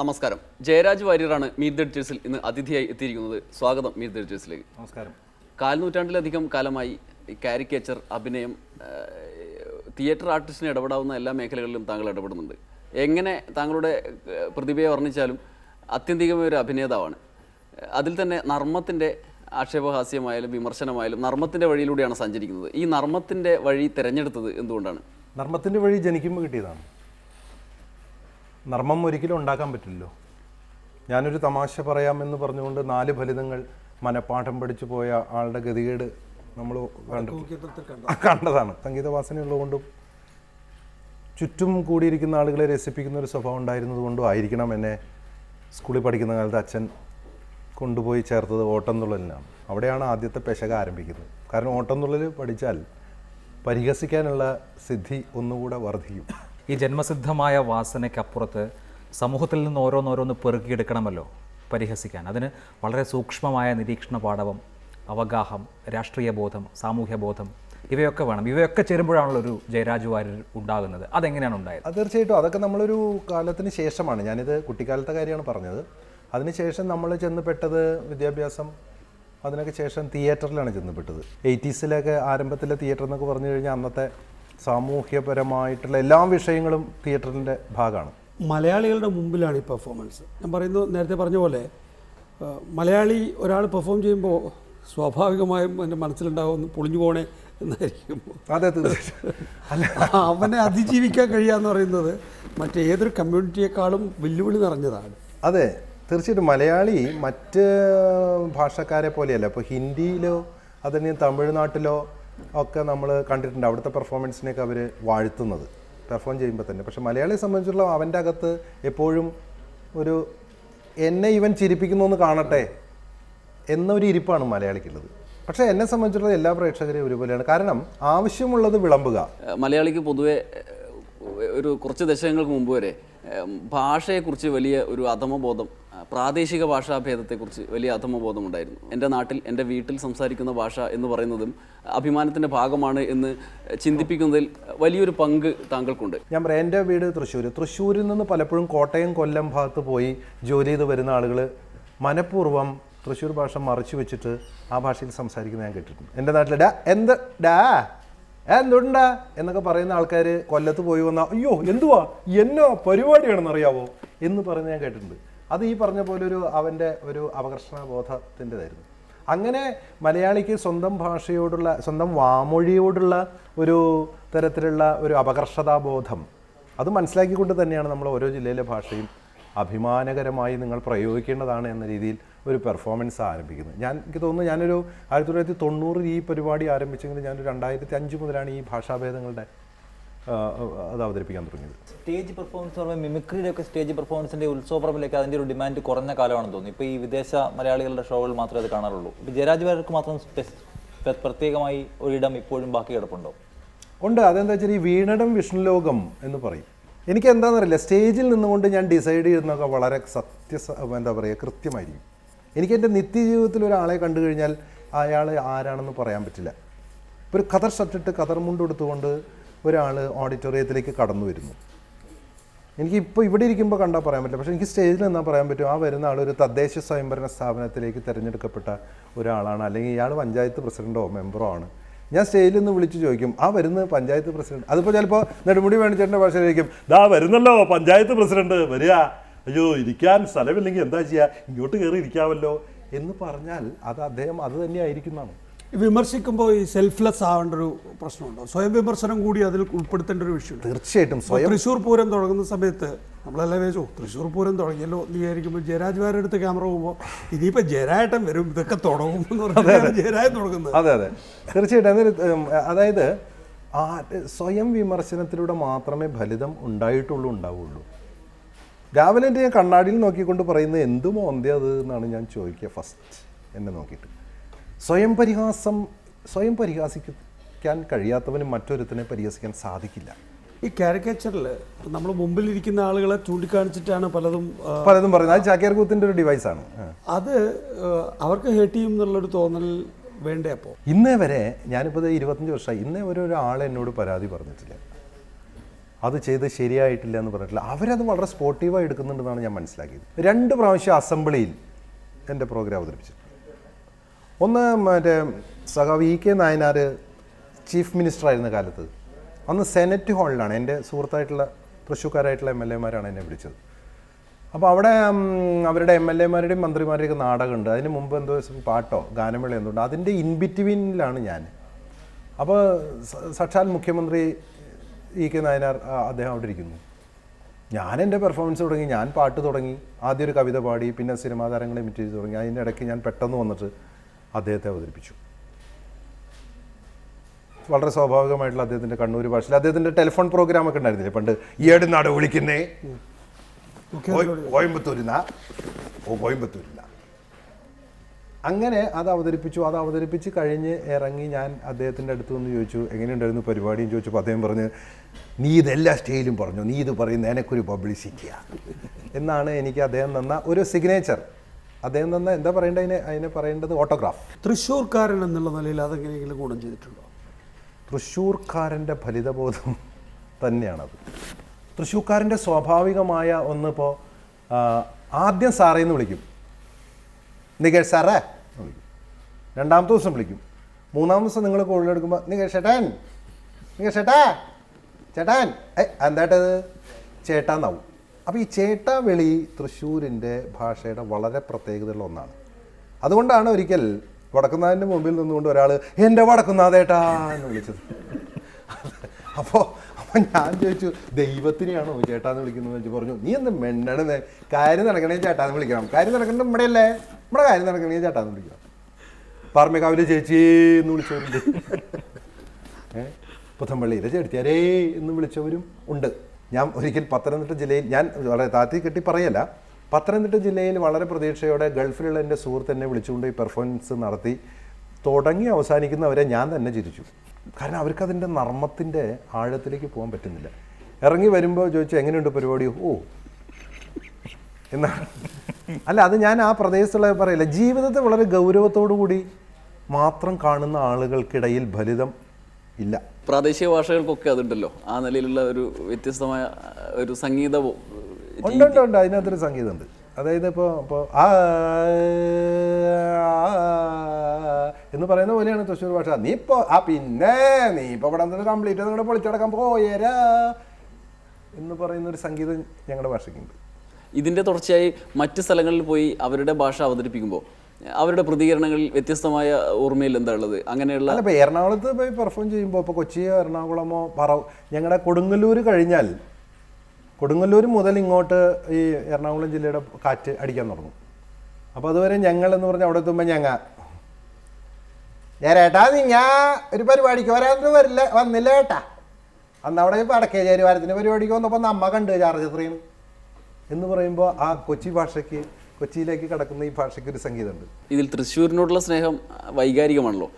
നമസ്കാരം. Jayaraj വാര്യരാണ് meet the എഡിറ്റേഴ്സിൽ ഇന്ന് അതിഥിയായി എത്തിയിരിക്കുന്നത്. സ്വാഗതം മീറ്റ് ദ എഡിറ്റേഴ്സിലേക്ക്. നമസ്കാരം. കാൽനൂറ്റാണ്ടിലധികം കാലമായി കാരിക്കേച്ചർ, അഭിനയം, തിയേറ്റർ ആർട്ടിസ്റ്റിന് ഇടപെടാവുന്ന എല്ലാ മേഖലകളിലും താങ്കൾ ഇടപെടുന്നുണ്ട്. എങ്ങനെ താങ്കളുടെ പ്രതിഭയെ വർണ്ണിച്ചാലും അത്യന്തികമായ ഒരു അഭിനേതാവാണ്. അതിൽ തന്നെ നർമ്മത്തിൻ്റെ ആക്ഷേപഹാസ്യമായാലും വിമർശനമായാലും നർമ്മത്തിൻ്റെ വഴിയിലൂടെയാണ് സഞ്ചരിക്കുന്നത്. ഈ നർമ്മത്തിൻ്റെ വഴി തിരഞ്ഞെടുത്തത് എന്തുകൊണ്ടാണ്? നർമ്മത്തിൻ്റെ വഴി ജനിക്കുമ്പോൾ കിട്ടിയതാണ്. നർമ്മം ഒരിക്കലും ഉണ്ടാക്കാൻ പറ്റില്ലല്ലോ. ഞാനൊരു തമാശ പറയാമെന്ന് പറഞ്ഞുകൊണ്ട് 4 ഫലിതങ്ങൾ മനഃപ്പാഠം പഠിച്ചു പോയ ആളുടെ ഗതികേട് നമ്മൾ കണ്ടതാണ്. സംഗീതവാസനയുള്ളതുകൊണ്ടും ചുറ്റും കൂടിയിരിക്കുന്ന ആളുകളെ രസിപ്പിക്കുന്ന ഒരു സ്വഭാവം ഉണ്ടായിരുന്നതുകൊണ്ടും ആയിരിക്കണം എന്നെ സ്കൂളിൽ പഠിക്കുന്ന കാലത്ത് അച്ഛൻ കൊണ്ടുപോയി ചേർത്തത് ഓട്ടംതുള്ളലിനാണ്. അവിടെയാണ് ആദ്യത്തെ പെശക ആരംഭിക്കുന്നത്. കാരണം ഓട്ടംതുള്ളൽ പഠിച്ചാൽ പരിഹസിക്കാനുള്ള സിദ്ധി ഒന്നുകൂടെ വർദ്ധിക്കും. ഈ ജന്മസിദ്ധമായ വാസനയ്ക്കപ്പുറത്ത് സമൂഹത്തിൽ നിന്ന് ഓരോന്നോരോന്ന് പെറുക്കിയെടുക്കണമല്ലോ പരിഹസിക്കാൻ. അതിന് വളരെ സൂക്ഷ്മമായ നിരീക്ഷണ പാടവം, അവഗാഹം, രാഷ്ട്രീയ ബോധം, സാമൂഹ്യ ബോധം ഇവയൊക്കെ വേണം. ഇവയൊക്കെ ചേരുമ്പോഴാണല്ലോ ഒരു ജയരാജ് വാര്യർ ഉണ്ടാകുന്നത്. അതെങ്ങനെയാണ് ഉണ്ടായത്? അത് തീർച്ചയായിട്ടും അതൊക്കെ നമ്മളൊരു കാലത്തിന് ശേഷമാണ്. ഞാനിത് കുട്ടിക്കാലത്തെ കാര്യമാണ് പറഞ്ഞത്. അതിനുശേഷം നമ്മൾ ചെന്നപ്പെട്ടത് വിദ്യാഭ്യാസം, അതിനൊക്കെ ശേഷം തിയേറ്ററിലാണ് ചെന്നപ്പെട്ടത്. 80s ആരംഭത്തിലെ തിയേറ്റർ എന്നൊക്കെ പറഞ്ഞു കഴിഞ്ഞാൽ അന്നത്തെ സാമൂഹ്യപരമായിട്ടുള്ള എല്ലാ വിഷയങ്ങളും തിയേറ്ററിൻ്റെ ഭാഗമാണ്. മലയാളികളുടെ മുമ്പിലാണ് ഈ പെർഫോമൻസ്. ഞാൻ പറയുന്നത് നേരത്തെ പറഞ്ഞ പോലെ മലയാളി ഒരാൾ പെർഫോം ചെയ്യുമ്പോൾ സ്വാഭാവികമായും എൻ്റെ മനസ്സിലുണ്ടാകുമെന്ന് പൊളിഞ്ഞു പോണേ എന്നായിരിക്കും. അതെ, തീർച്ചയായിട്ടും. അവനെ അതിജീവിക്കാൻ കഴിയാന്ന് പറയുന്നത് മറ്റേതൊരു കമ്മ്യൂണിറ്റിയെക്കാളും വെല്ലുവിളി നിറഞ്ഞതാണ്. അതെ, തീർച്ചയായിട്ടും. മലയാളി മറ്റ് ഭാഷക്കാരെ പോലെയല്ല. ഇപ്പോൾ ഹിന്ദിയിലോ അതിന് തമിഴ്നാട്ടിലോ ഒക്കെ നമ്മൾ കണ്ടിട്ടുണ്ട് അവിടുത്തെ പെർഫോമൻസിനെയൊക്കെ അവർ വാഴ്ത്തുന്നത് പെർഫോം ചെയ്യുമ്പോൾ തന്നെ. പക്ഷെ മലയാളിയെ സംബന്ധിച്ചിടത്തോളം അവൻ്റെ അകത്ത് എപ്പോഴും ഒരു എന്നെ ഇവൻ ചിരിപ്പിക്കുന്നു എന്ന് കാണട്ടെ എന്നൊരു ഇരിപ്പാണ് മലയാളിക്കുള്ളത്. പക്ഷേ എന്നെ സംബന്ധിച്ചിടത്തോളം എല്ലാ പ്രേക്ഷകരെയും ഒരുപോലെയാണ്. കാരണം ആവശ്യമുള്ളത് വിളമ്പുക. മലയാളിക്ക് പൊതുവെ ഒരു കുറച്ച് ദശകങ്ങൾക്ക് മുമ്പ് വരെ ഭാഷയെക്കുറിച്ച് വലിയ ഒരു അധമബോധം, പ്രാദേശിക ഭാഷാഭേദത്തെക്കുറിച്ച് വലിയ അധമബോധം ഉണ്ടായിരുന്നു. എൻ്റെ നാട്ടിൽ, എൻ്റെ വീട്ടിൽ സംസാരിക്കുന്ന ഭാഷ എന്ന് പറയുന്നതും അഭിമാനത്തിൻ്റെ ഭാഗമാണ് എന്ന് ചിന്തിപ്പിക്കുന്നതിൽ വലിയൊരു പങ്ക് താങ്കൾക്കുണ്ട്. ഞാൻ പറയാം, എൻ്റെ വീട് തൃശ്ശൂരിൽ നിന്ന് പലപ്പോഴും കോട്ടയം, കൊല്ലം ഭാഗത്ത് പോയി ജോലി ചെയ്ത് വരുന്ന ആളുകൾ മനഃപൂർവ്വം തൃശ്ശൂർ ഭാഷ മറച്ചു വെച്ചിട്ട് ആ ഭാഷയിൽ സംസാരിക്കുന്നത് ഞാൻ കേട്ടിട്ടുണ്ട്. എൻ്റെ നാട്ടിൽ എന്തുണ്ടാ എന്നൊക്കെ പറയുന്ന ആൾക്കാർ കൊല്ലത്ത് പോയി വന്നാൽ അയ്യോ എന്തുവാ എന്നോ പരിപാടിയാണെന്നറിയാവോ എന്ന് പറഞ്ഞ് ഞാൻ കേട്ടിട്ടുണ്ട്. അത് ഈ പറഞ്ഞ പോലെ അവൻ്റെ ഒരു അപകർഷണബോധത്തിൻ്റെതായിരുന്നു. അങ്ങനെ മലയാളിക്ക് സ്വന്തം ഭാഷയോടുള്ള, സ്വന്തം വാമൊഴിയോടുള്ള ഒരു തരത്തിലുള്ള ഒരു അപകർഷതാബോധം അത് മനസ്സിലാക്കിക്കൊണ്ട് തന്നെയാണ് നമ്മൾ ഓരോ ജില്ലയിലെ ഭാഷയും അഭിമാനകരമായി നിങ്ങൾ പ്രയോഗിക്കേണ്ടതാണ് എന്ന രീതിയിൽ ഒരു പെർഫോമൻസ് ആരംഭിക്കുന്നത്. എനിക്ക് തോന്നുന്നു ഞാനൊരു 1990 ഈ പരിപാടി ആരംഭിച്ചെങ്കിൽ ഞാനൊരു 2005 മുതലാണ് ഈ ഭാഷാഭേദങ്ങളുടെ അത് അവതരിപ്പിക്കാൻ തുടങ്ങിയത്. സ്റ്റേജ് പെർഫോമൻസ് പറയുമ്പോൾ മിമിക്രിയുടെ ഒക്കെ സ്റ്റേജ് പെർഫോമൻസിൻ്റെ ഉത്സവപ്പറമ്പിലേക്ക് അതിൻ്റെ ഒരു ഡിമാൻഡ് കുറഞ്ഞ കാലമാണെന്ന് തോന്നുന്നു. ഇപ്പോൾ ഈ വിദേശ മലയാളികളുടെ ഷോകൾ മാത്രമേ അത് കാണാറുള്ളൂ. ഇപ്പോൾ ജയരാജ് വാര്യർക്ക് മാത്രം പ്രത്യേകമായി ഒരിടം ഇപ്പോഴും ബാക്കി കിടപ്പുണ്ടോ? ഉണ്ട്. അതെന്താ വെച്ചാൽ ഈ വീണടം വിഷ്ണുലോകം എന്ന് പറയും. എനിക്ക് എന്താണെന്നറിയില്ല, സ്റ്റേജിൽ നിന്നുകൊണ്ട് ഞാൻ ഡിസൈഡ് ചെയ്യുന്നതൊക്കെ വളരെ എന്താ പറയുക, കൃത്യമായിരിക്കും. എനിക്ക് എൻ്റെ നിത്യജീവിതത്തിൽ ഒരാളെ കണ്ടു കഴിഞ്ഞാൽ അയാൾ ആരാണെന്ന് പറയാൻ പറ്റില്ല. ഇപ്പോൾ ഒരു ഖദർ ഷർട്ടിട്ട് ഖദർ മുണ്ട് എടുത്തുകൊണ്ട് ഒരാൾ ഓഡിറ്റോറിയത്തിലേക്ക് കടന്നു വരുന്നു. എനിക്കിപ്പോൾ ഇവിടെ ഇരിക്കുമ്പോൾ കണ്ടാൽ പറയാൻ പറ്റില്ല. പക്ഷേ എനിക്ക് സ്റ്റേജിൽ നിന്നാൽ പറയാൻ പറ്റും, ആ വരുന്ന ആൾ ഒരു തദ്ദേശ സ്വയംഭരണ സ്ഥാപനത്തിലേക്ക് തിരഞ്ഞെടുക്കപ്പെട്ട ഒരാളാണ്, അല്ലെങ്കിൽ ഇയാൾ പഞ്ചായത്ത് പ്രസിഡൻറ്റോ മെമ്പറോ ആണ്. ഞാൻ സ്റ്റേജിൽ നിന്ന് വിളിച്ച് ചോദിക്കും, ആ വരുന്ന പഞ്ചായത്ത് പ്രസിഡന്റ്. അതിപ്പോൾ ചിലപ്പോൾ നെടുമുടി വേണിച്ചേട്ടൻ്റെ ഭാഷയിലായിരിക്കും, ദാ വരുന്നല്ലോ പഞ്ചായത്ത് പ്രസിഡന്റ്, വരിക, അയ്യോ ഇരിക്കാൻ സ്ഥലമില്ലെങ്കിൽ എന്താ ചെയ്യുക, ഇങ്ങോട്ട് കയറി ഇരിക്കാമല്ലോ എന്ന് പറഞ്ഞാൽ അത് അദ്ദേഹം അത് തന്നെയായിരിക്കുന്നതാണ്. വിമർശിക്കുമ്പോൾ ഈ സെൽഫ്ലെസ് ആവേണ്ട ഒരു പ്രശ്നമുണ്ടോ? സ്വയം വിമർശനം കൂടി അതിൽ ഉൾപ്പെടുത്തേണ്ട ഒരു വിഷയം. തീർച്ചയായിട്ടും. തൃശ്ശൂർ പൂരം തുടങ്ങുന്ന സമയത്ത് നമ്മളെല്ലാം വിചാരിച്ചു തൃശ്ശൂർ പൂരം തുടങ്ങിയല്ലോ എന്ന് വിചാരിക്കുമ്പോൾ ജയരാജ് വാര്യർ അടുത്ത് ക്യാമറ പോകുമ്പോൾ ഇനിയിപ്പോൾ ജയരാജൻ വരും, ഇതൊക്കെ തുടങ്ങുമെന്ന് പറഞ്ഞാൽ ജയരാജൻ തുടങ്ങുന്നത്. അതെ അതെ, തീർച്ചയായിട്ടും. അതായത് സ്വയം വിമർശനത്തിലൂടെ മാത്രമേ ഫലിതം ഉണ്ടാവുള്ളൂ. രാവിലെ ഞാൻ കണ്ണാടിയിൽ നോക്കിക്കൊണ്ട് പറയുന്നത് എന്തുമോ അത് എന്നാണ് ഞാൻ ചോദിക്കുക ഫസ്റ്റ് എന്നെ നോക്കിയിട്ട്. സ്വയം പരിഹാസിക്കാൻ കഴിയാത്തവന് മറ്റൊരുത്തിനെ പരിഹസിക്കാൻ സാധിക്കില്ല. ഈ കാരിക്കേച്ചറിൽ നമ്മൾ മുമ്പിലിരിക്കുന്ന ആളുകളെ ചൂണ്ടിക്കാണിച്ചിട്ടാണ് പലതും പറയുന്നത്. അത് ചാക്യാർകൂത്തിൻ്റെ ഒരു ഡിവൈസാണ്. അത് അവർക്ക് ഹേർട്ട് ചെയ്യും എന്നുള്ളൊരു തോന്നൽ വേണ്ടേ? അപ്പോൾ ഇന്നേ വരെ ഞാനിപ്പോൾ 25 വർഷമായി ഇന്നേ വരെ ഒരാൾ എന്നോട് പരാതി പറഞ്ഞിട്ടില്ല. അത് ചെയ്ത് ശരിയായിട്ടില്ല എന്ന് പറഞ്ഞിട്ടില്ല. അവരത് വളരെ സ്പോർട്ടീവായി എടുക്കുന്നുണ്ടെന്നാണ് ഞാൻ മനസ്സിലാക്കിയത്. 2 പ്രാവശ്യം അസംബ്ലിയിൽ എൻ്റെ പ്രോഗ്രാം അവതരിപ്പിച്ചു. ഒന്ന് മറ്റേ സഖാവ് E K Nayanar chief minister ആയിരുന്ന കാലത്ത്, അന്ന് സെനറ്റ് ഹാളിലാണ്. എൻ്റെ സുഹൃത്തായിട്ടുള്ള തൃശ്ശൂർക്കാരായിട്ടുള്ള MLA മാരാണ് എന്നെ വിളിച്ചത്. അപ്പോൾ അവിടെ അവരുടെ MLA മാരുടെയും മന്ത്രിമാരുടെയൊക്കെ നാടകമുണ്ട്. അതിന് മുമ്പ് എന്തോ പാട്ടോ ഗാനമേള എന്തുണ്ട്, അതിൻ്റെ ഇൻബിറ്റ്വീനിലാണ് ഞാൻ. അപ്പോൾ സാക്ഷാൽ മുഖ്യമന്ത്രി ഇ കെ നായനാർ അദ്ദേഹം അവിടെ ഇരിക്കുന്നു. ഞാൻ എൻ്റെ പെർഫോമൻസ് തുടങ്ങി, ഞാൻ പാട്ട് തുടങ്ങി, ആദ്യം ഒരു കവിത പാടി, പിന്നെ സിനിമാ താരങ്ങളെ ഇമിറ്റ് ചെയ്ത് തുടങ്ങി. അതിൻ്റെ ഇടയ്ക്ക് ഞാൻ പെട്ടെന്ന് വന്നിട്ട് അദ്ദേഹത്തെ അവതരിപ്പിച്ചു. വളരെ സ്വാഭാവികമായിട്ടുള്ള അദ്ദേഹത്തിൻ്റെ കണ്ണൂർ ഭാഷയിൽ അദ്ദേഹത്തിൻ്റെ ടെലിഫോൺ പ്രോഗ്രാമൊക്കെ ഉണ്ടായിരുന്നില്ലേ പണ്ട്, ഈയട് നാട് വിളിക്കുന്നേ കോയമ്പത്തൂരിന്നാ, കോയമ്പത്തൂരില്ല. അങ്ങനെ അത് അവതരിപ്പിച്ച് കഴിഞ്ഞ് ഇറങ്ങി ഞാൻ അദ്ദേഹത്തിൻ്റെ അടുത്ത് വന്ന് ചോദിച്ചു എങ്ങനെയുണ്ടായിരുന്നു പരിപാടിയും ചോദിച്ചപ്പോൾ അദ്ദേഹം പറഞ്ഞ്, നീ ഇതെല്ലാ സ്റ്റേജിലും പറഞ്ഞു, നീ ഇത് പറയുന്ന എനക്കൊരു പബ്ലിസിറ്റിയാ എന്നാണ് എനിക്ക് അദ്ദേഹം തന്ന ഒരു സിഗ്നേച്ചർ. അദ്ദേഹം തന്ന എന്താ പറയേണ്ടത്, അതിനെ പറയേണ്ടത് ഓട്ടോഗ്രാഫ്. തൃശ്ശൂർക്കാരൻ എന്നുള്ള നിലയിൽ അതെങ്ങനെയെങ്കിലും ഗുണം ചെയ്തിട്ടുണ്ടോ? തൃശ്ശൂർക്കാരൻ്റെ ഫലിതബോധം തന്നെയാണത്. തൃശ്ശൂർക്കാരൻ്റെ സ്വാഭാവികമായ ഒന്നിപ്പോൾ ആദ്യം സാറേ എന്ന് വിളിക്കും, നികേഷ് സാറേ എന്ന് വിളിക്കും. 2-ാമത്തെ ദിവസം വിളിക്കും. 3-ാമത്തെ ദിവസം നിങ്ങൾ കോളിലെടുക്കുമ്പോൾ നികേഷ് ചേട്ടാൻ, നികേഷ് ചേട്ടാ, ചേട്ടാൻ, എന്തായിട്ടത് ചേട്ടാന്നാവും. അപ്പോൾ ഈ ചേട്ടാ വിളി തൃശ്ശൂരിൻ്റെ ഭാഷയുടെ വളരെ പ്രത്യേകതയുള്ള ഒന്നാണ്. അതുകൊണ്ടാണ് ഒരിക്കൽ വടക്കുന്നാഥിൻ്റെ മുമ്പിൽ നിന്നുകൊണ്ട് ഒരാൾ എൻ്റെ വടക്കുന്നാഥേട്ടാ എന്ന് വിളിച്ചത്. അപ്പോൾ ഞാൻ ചോദിച്ചു, ദൈവത്തിനെയാണോ ചേട്ടാന്ന് വിളിക്കുന്നത് വെച്ച് പറഞ്ഞു, നീ എന്ത് മെണ്ണണേ, കാര്യം നടക്കണേ ചേട്ടാന്ന് വിളിക്കണം, കാര്യം നടക്കണേ ഇവിടെയല്ലേ, നമ്മുടെ കാര്യം നടക്കണേ ചേട്ടാന്ന് വിളിക്കണം. പാർമേക്കാവിലെ ചേച്ചി എന്ന് വിളിച്ചവരുണ്ട്, പുത്തമ്പള്ളിയിലെ ചേട്ടിയാരേ എന്ന് വിളിച്ചവരും ഉണ്ട്. ഞാൻ ഒരിക്കൽ പത്തനംതിട്ട ജില്ലയിൽ, ഞാൻ വളരെ താത്തി കെട്ടി പറയല്ല, പത്തനംതിട്ട ജില്ലയിൽ വളരെ പ്രതീക്ഷയോടെ ഗൾഫിലുള്ള എൻ്റെ സുഹൃത്ത് എന്നെ വിളിച്ചുകൊണ്ട് ഈ പെർഫോമൻസ് നടത്തി തുടങ്ങി അവസാനിക്കുന്നവരെ ഞാൻ തന്നെ ചിരിച്ചു. കാരണം അവർക്കതിൻ്റെ നർമ്മത്തിൻ്റെ ആഴത്തിലേക്ക് പോകാൻ പറ്റുന്നില്ല. ഇറങ്ങി വരുമ്പോൾ ചോദിച്ചു എങ്ങനെയുണ്ട് പരിപാടി, ഓ എന്നാണ്. അല്ല, അത് ഞാൻ ആ പ്രദേശത്തുള്ള പറയില്ല. ജീവിതത്തെ വളരെ ഗൗരവത്തോടു കൂടി മാത്രം കാണുന്ന ആളുകൾക്കിടയിൽ ഫലിതം ഇല്ല. പ്രാദേശിക ഭാഷകൾക്കൊക്കെ അതുണ്ടല്ലോ, ആ നിലയിലുള്ള ഒരു വ്യത്യസ്തമായ ഒരു സംഗീതവും ഉണ്ട്. അതിനകത്തൊരു സംഗീതമുണ്ട്. അതായത് ഇപ്പോൾ എന്ന് പറയുന്ന പോലെയാണ് തൃശ്ശൂർ ഭാഷ. നീ ഇപ്പോൾ പിന്നെ നീ ഇപ്പോൾ ഇവിടെ നിന്ന് കംപ്ലീറ്റ് നിങ്ങളുടെ പൊളിച്ചടക്കാൻ പോയരാ എന്ന് പറയുന്നൊരു സംഗീതം ഞങ്ങളുടെ ഭാഷയ്ക്കുണ്ട്. ഇതിൻ്റെ തുടർച്ചയായി മറ്റ് സ്ഥലങ്ങളിൽ പോയി അവരുടെ ഭാഷ അവതരിപ്പിക്കുമ്പോൾ അവരുടെ പ്രതികരണങ്ങളിൽ വ്യത്യസ്തമായ ഓർമ്മയിൽ എന്താ ഉള്ളത്? അങ്ങനെയുള്ള അല്ല, ഇപ്പോൾ എറണാകുളത്ത് പോയി പെർഫോം ചെയ്യുമ്പോൾ, ഇപ്പോൾ കൊച്ചിയോ എറണാകുളമോ ഞങ്ങളുടെ കൊടുങ്ങല്ലൂർ കഴിഞ്ഞാൽ, കൊടുങ്ങല്ലൂർ മുതൽ ഇങ്ങോട്ട് ഈ എറണാകുളം ജില്ലയുടെ കാറ്റ് അടിക്കാൻ തുടങ്ങും. അപ്പോൾ അതുവരെ ഞങ്ങൾ എന്ന് പറഞ്ഞാൽ അവിടെ എത്തുമ്പോൾ ഞാനേട്ടാ ഞാൻ ഒരു പരിപാടിക്ക് വരാൻ വന്നില്ല ഏട്ടാ, അന്ന് അവിടെ വടക്കേജേരി വാരത്തിൻ്റെ പരിപാടിക്ക് വന്നപ്പോൾ നമ്മ കണ്ട് ചാർജത്രയും എന്ന് പറയുമ്പോൾ ആ കൊച്ചിയിലേക്ക് കടക്കുന്ന ഈ ഭാഷയ്ക്ക് ഒരു സംഗീതമുണ്ട്. ഇതിൽ തൃശ്ശൂരിനോടുള്ള സ്നേഹം വൈകാരികമാണല്ലോ,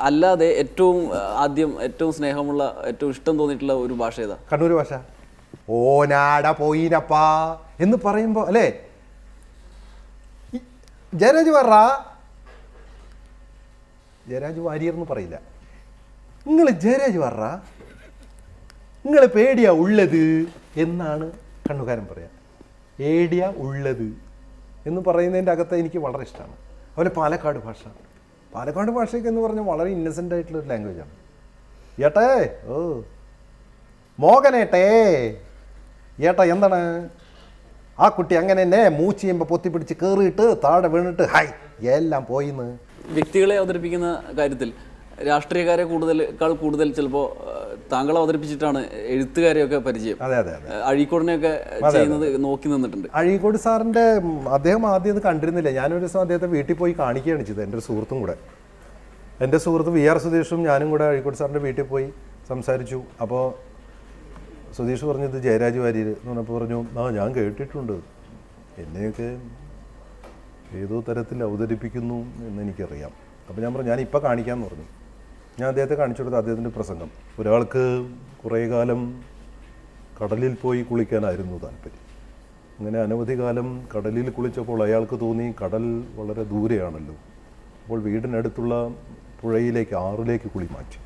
അല്ലാതെ ഏറ്റവും സ്നേഹമുള്ള, ഏറ്റവും ഇഷ്ടം തോന്നിയിട്ടുള്ള ഒരു ഭാഷ ഏതാ? കണ്ണൂർ ഭാഷ. ഓനാട പോയിനപ്പാ എന്ന് പറയുമ്പോൾ അല്ലേ, ജയരാജ് വാര്യർ എന്ന് പറയില്ല, നിങ്ങൾ ജയരാജ് നിങ്ങൾ പേടിയാ ഉള്ളത് എന്നാണ് കണ്ണുകാരൻ പറയാ. ഏടിയ ഉള്ളത് എന്ന് പറയുന്നതിൻ്റെ അകത്ത് എനിക്ക് വളരെ ഇഷ്ടമാണ്. അതുപോലെ പാലക്കാട് ഭാഷയൊക്കെ എന്ന് പറഞ്ഞാൽ വളരെ ഇന്നസെൻ്റ് ആയിട്ടുള്ളൊരു ലാംഗ്വേജാണ്. ഏട്ടേ, ഓ മോകനേട്ടേ, ഏട്ടാ എന്താണ് ആ കുട്ടി അങ്ങനെ തന്നെ മൂച്ച് ചെയ്യുമ്പോൾ പൊത്തിപ്പിടിച്ച് കയറിയിട്ട് താഴെ വീണിട്ട് ഹായ് എല്ലാം പോയിന്ന്. വ്യക്തികളെ അവതരിപ്പിക്കുന്ന കാര്യത്തിൽ രാഷ്ട്രീയക്കാരെ കൂടുതൽ ചിലപ്പോൾ താങ്കൾ അവതരിപ്പിച്ചിട്ടാണ് എഴുത്തുകാരെയൊക്കെ പരിചയം. അതെ. അഴീക്കോടിനെയൊക്കെ ചെയ്യുന്നത് നോക്കി നിന്നിട്ടുണ്ട്. അഴീക്കോട് സാറിൻ്റെ അദ്ദേഹം ആദ്യം ഇത് കണ്ടിരുന്നില്ല. ഞാനൊരു ദിവസം അദ്ദേഹത്തെ വീട്ടിൽ പോയി കാണിക്കുകയാണ് ചെയ്തത്, എൻ്റെ ഒരു സുഹൃത്തും കൂടെ. എൻ്റെ സുഹൃത്ത് VR സുധീഷും ഞാനും കൂടെ അഴീക്കോട് സാറിൻ്റെ വീട്ടിൽ പോയി സംസാരിച്ചു. അപ്പോൾ സുധീഷ് പറഞ്ഞത് ജയരാജ് വാര്യർ എന്ന് പറഞ്ഞപ്പോൾ പറഞ്ഞു, ഞാൻ കേട്ടിട്ടുണ്ട്, എന്നെയൊക്കെ ഏതോ തരത്തിൽ അവതരിപ്പിക്കുന്നു എന്നെനിക്കറിയാം. അപ്പോൾ ഞാൻ പറഞ്ഞു ഞാനിപ്പോൾ കാണിക്കാമെന്ന് പറഞ്ഞു. ഞാൻ അദ്ദേഹത്തെ കാണിച്ചു കൊടുത്ത അദ്ദേഹത്തിൻ്റെ പ്രസംഗം. ഒരാൾക്ക് കുറേ കാലം കടലിൽ പോയി കുളിക്കാനായിരുന്നു താല്പര്യം. അങ്ങനെ അനവധി കാലം കടലിൽ കുളിച്ചപ്പോൾ അയാൾക്ക് തോന്നി കടൽ വളരെ ദൂരെയാണല്ലോ, അപ്പോൾ വീടിനടുത്തുള്ള പുഴയിലേക്ക്, ആറിലേക്ക് കുളി മാറ്റി.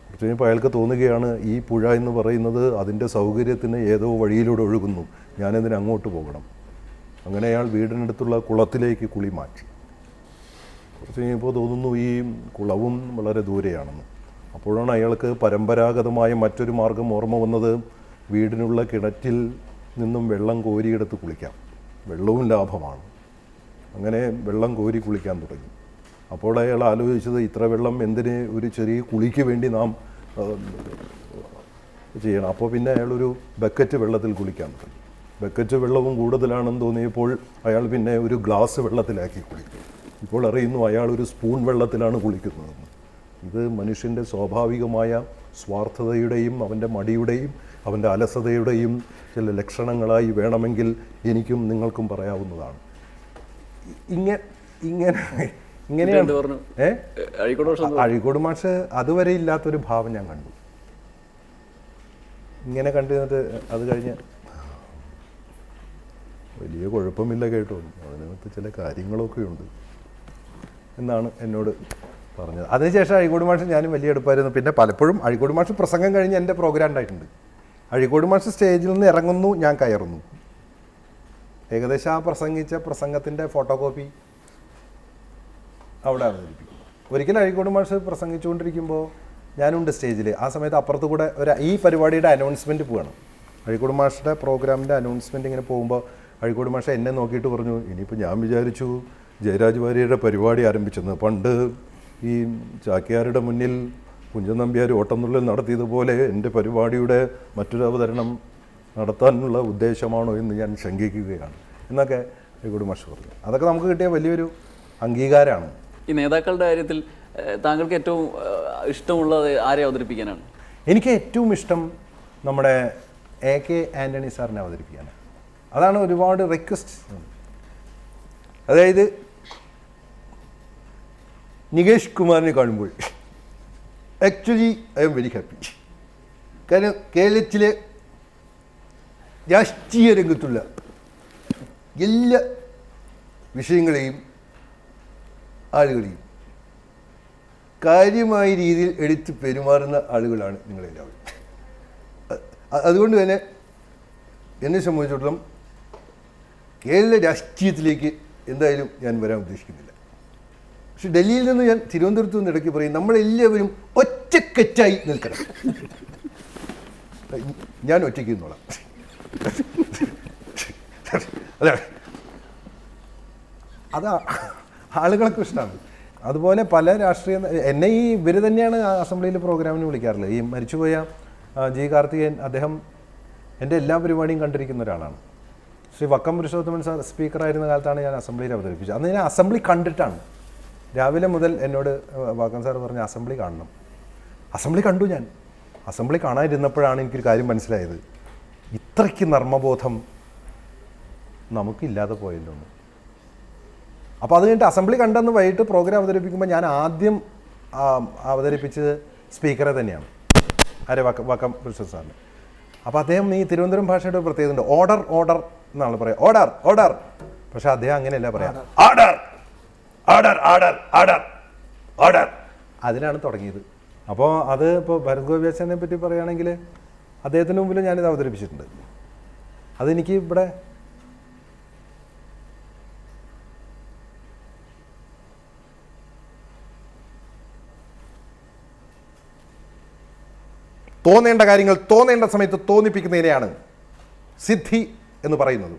കുറച്ച് കഴിഞ്ഞപ്പോൾ അയാൾക്ക് തോന്നുകയാണ് ഈ പുഴ എന്ന് പറയുന്നത് അതിൻ്റെ സൗകര്യത്തിന് ഏതോ വഴിയിലൂടെ ഒഴുകുന്നു, ഞാനെന്തിന് അങ്ങോട്ട് പോകണം. അങ്ങനെ അയാൾ വീടിനടുത്തുള്ള കുളത്തിലേക്ക് കുളി മാറ്റി. കുറച്ച് കഴിഞ്ഞപ്പോൾ തോന്നുന്നു ഈ കുളവും വളരെ ദൂരെയാണെന്ന്. അപ്പോഴാണ് അയാൾക്ക് പരമ്പരാഗതമായ മറ്റൊരു മാർഗം ഓർമ്മ വന്നത്. വീടിനുള്ള കിണറ്റിൽ നിന്നും വെള്ളം കോരിയെടുത്ത് കുളിക്കാം, വെള്ളവും ലാഭമാണ്. അങ്ങനെ വെള്ളം കോരി കുളിക്കാൻ തുടങ്ങി. അപ്പോൾ അയാൾ ആലോചിച്ചത്, ഇത്ര വെള്ളം എന്തിന് ഒരു ചെറിയ കുളിക്ക് വേണ്ടി നാം ചെയ്യണം. അപ്പോൾ പിന്നെ അയാളൊരു ബക്കറ്റ് വെള്ളത്തിൽ കുളിക്കാൻ തുടങ്ങി. ബക്കറ്റ് വെള്ളവും കൂടുതലാണെന്ന് തോന്നിയപ്പോൾ അയാൾ പിന്നെ ഒരു ഗ്ലാസ് വെള്ളത്തിലാക്കി കുളിക്കും. ഇപ്പോൾ അറിയുന്നു അയാൾ ഒരു സ്പൂൺ വെള്ളത്തിലാണ് കുളിക്കുന്നതെന്ന്. ഇത് മനുഷ്യൻ്റെ സ്വാഭാവികമായ സ്വാർത്ഥതയുടെയും അവൻ്റെ മടിയുടെയും അവൻ്റെ അലസതയുടെയും ചില ലക്ഷണങ്ങളായി വേണമെങ്കിൽ എനിക്കും നിങ്ങൾക്കും പറയാവുന്നതാണ്. ഇങ്ങനെയാണ് അഴീക്കോട് മാഷ് അതുവരെ ഇല്ലാത്തൊരു ഭാവം ഞാൻ കണ്ടു. ഇങ്ങനെ കണ്ടിരുന്നിട്ട് അത് കഴിഞ്ഞ് വലിയ കുഴപ്പമില്ല കേട്ടോ, അതിനകത്ത് ചില കാര്യങ്ങളൊക്കെ ഉണ്ട് എന്നാണ് എന്നോട് പറഞ്ഞത്. അതിനുശേഷം അഴീക്കോട് മാഷ് ഞാനും വലിയ എടുപ്പായിരുന്നു. പിന്നെ പലപ്പോഴും അഴീക്കോട് മാഷ് പ്രസംഗം കഴിഞ്ഞ് എൻ്റെ പ്രോഗ്രാം ഉണ്ടായിട്ടുണ്ട്. അഴീക്കോട് മാഷ് സ്റ്റേജിൽ നിന്ന് ഇറങ്ങുന്നു, ഞാൻ കയറുന്നു. ഏകദേശം ആ പ്രസംഗിച്ച പ്രസംഗത്തിൻ്റെ ഫോട്ടോ കോപ്പി അവിടെ അവതരിപ്പിക്കും. ഒരിക്കലും അഴീക്കോട് മാഷ് പ്രസംഗിച്ചുകൊണ്ടിരിക്കുമ്പോൾ ഞാനുണ്ട് സ്റ്റേജിൽ. ആ സമയത്ത് അപ്പുറത്ത് കൂടെ ഈ പരിപാടിയുടെ അനൗൺസ്മെൻറ്റ് പോവാണ്. അഴീക്കോട് മാഷിൻ്റെ പ്രോഗ്രാമിൻ്റെ അനൗൺസ്മെൻറ്റ് ഇങ്ങനെ പോകുമ്പോൾ അഴീക്കോട് മാഷ് എന്നെ നോക്കിയിട്ട് പറഞ്ഞു, ഇനിയിപ്പോൾ ഞാൻ വിചാരിച്ചു ജയരാജ് വാര്യരുടെ പരിപാടി ആരംഭിച്ചെന്ന്. പണ്ട് ഈ ചാക്യാരുടെ മുന്നിൽ കുഞ്ചൻ നമ്പ്യാർ ഓട്ടംതുള്ളൽ നടത്തിയതുപോലെ എൻ്റെ പരിപാടിയുടെ മറ്റൊരു അവതരണം നടത്താനുള്ള ഉദ്ദേശമാണോ എന്ന് ഞാൻ ശങ്കിക്കുകയാണ് എന്നൊക്കെ അഴീക്കോട് മാഷ് പറഞ്ഞു. അതൊക്കെ നമുക്ക് കിട്ടിയ വലിയൊരു അംഗീകാരമാണ്. ഈ നേതാക്കളുടെ കാര്യത്തിൽ താങ്കൾക്ക് ഏറ്റവും ഇഷ്ടമുള്ളത് ആരെ അവതരിപ്പിക്കാനാണ്? എനിക്ക് ഏറ്റവും ഇഷ്ടം നമ്മുടെ AK ആൻ്റണി സാറിനെ അവതരിപ്പിക്കാനാണ്. അതാണ് ഒരുപാട് റിക്വസ്റ്റ്. അതായത് നികേഷ് കുമാറിനെ കാണുമ്പോൾ actually I am very happy. കാരണം കേരളത്തിലെ രാഷ്ട്രീയ രംഗത്തുള്ള എല്ലാ വിഷയങ്ങളെയും ആളുകളെയും കാര്യമായ രീതിയിൽ എടുത്ത് പെരുമാറുന്ന ആളുകളാണ് നിങ്ങളെല്ലാവരും. അതുകൊണ്ട് തന്നെ എന്നെ സംബന്ധിച്ചിടത്തോളം കേരള രാഷ്ട്രീയത്തിലേക്ക് എന്തായാലും ഞാൻ വരാൻ ഉദ്ദേശിക്കുന്നില്ല. പക്ഷെ ഡൽഹിയിൽ നിന്ന് ഞാൻ തിരുവനന്തപുരത്ത് നിന്ന് ഇടയ്ക്ക് പറയും, നമ്മളെല്ലാവരും ഒറ്റക്കെറ്റായി നിൽക്കണം. ഞാൻ ഒറ്റയ്ക്ക് നിന്നോളാം. അതാണ് അതാ ആളുകൾക്ക് ഇഷ്ടമാണ്. അതുപോലെ പല രാഷ്ട്രീയ എന്നെ ഇവർ തന്നെയാണ് അസംബ്ലിയിൽ പ്രോഗ്രാമിന് വിളിക്കാറുള്ളത്. ഈ മരിച്ചുപോയ ജി കാർത്തികേയൻ, അദ്ദേഹം എൻ്റെ എല്ലാ പരിപാടിയും കണ്ടിരിക്കുന്ന ഒരാളാണ്. ശ്രീ വക്കം പുരുഷോത്തമൻ സാർ സ്പീക്കറായിരുന്ന കാലത്താണ് ഞാൻ അസംബ്ലിയിൽ അവതരിപ്പിച്ചത്. അന്ന് ഞാൻ അസംബ്ലി കണ്ടിട്ടാണ്. രാവിലെ മുതൽ എന്നോട് വക്കം സാർ പറഞ്ഞ അസംബ്ലി കാണണം. അസംബ്ലി കണ്ടു. ഞാൻ അസംബ്ലി കാണാതിരുന്നപ്പോഴാണ് എനിക്കൊരു കാര്യം മനസ്സിലായത്, ഇത്രയ്ക്ക് നർമ്മബോധം നമുക്കില്ലാതെ പോയല്ലോ. അപ്പോൾ അത് കഴിഞ്ഞിട്ട് അസംബ്ലി കണ്ടെന്ന് വൈകിട്ട് പ്രോഗ്രാം അവതരിപ്പിക്കുമ്പോൾ ഞാൻ ആദ്യം അവതരിപ്പിച്ചത് സ്പീക്കറെ തന്നെയാണ്, വക്കം പുരുഷോത്തമൻ സാറിന്. അപ്പോൾ അദ്ദേഹം ഈ തിരുവനന്തപുരം ഭാഷയുടെ പ്രത്യേകത ഉണ്ട്. ഓർഡർ ഓർഡർ എന്നാണ് പറയുക, ഓർഡർ ഓർഡർ. പക്ഷെ അദ്ദേഹം അങ്ങനെയല്ല പറയാം, order order order order order. അതിലാണ് തുടങ്ങിയത്. അപ്പോൾ അത് ഇപ്പോൾ ഭരത് ഗോപിയാച്ചനെ പറ്റി പറയുകയാണെങ്കിൽ അദ്ദേഹത്തിന് മുമ്പിൽ ഞാനിത് അവതരിപ്പിച്ചിട്ടുണ്ട്. അതെനിക്ക് ഇവിടെ തോന്നേണ്ട കാര്യങ്ങൾ തോന്നേണ്ട സമയത്ത് തോന്നിപ്പിക്കുന്നതിനെയാണ് സിദ്ധി എന്ന് പറയുന്നത്.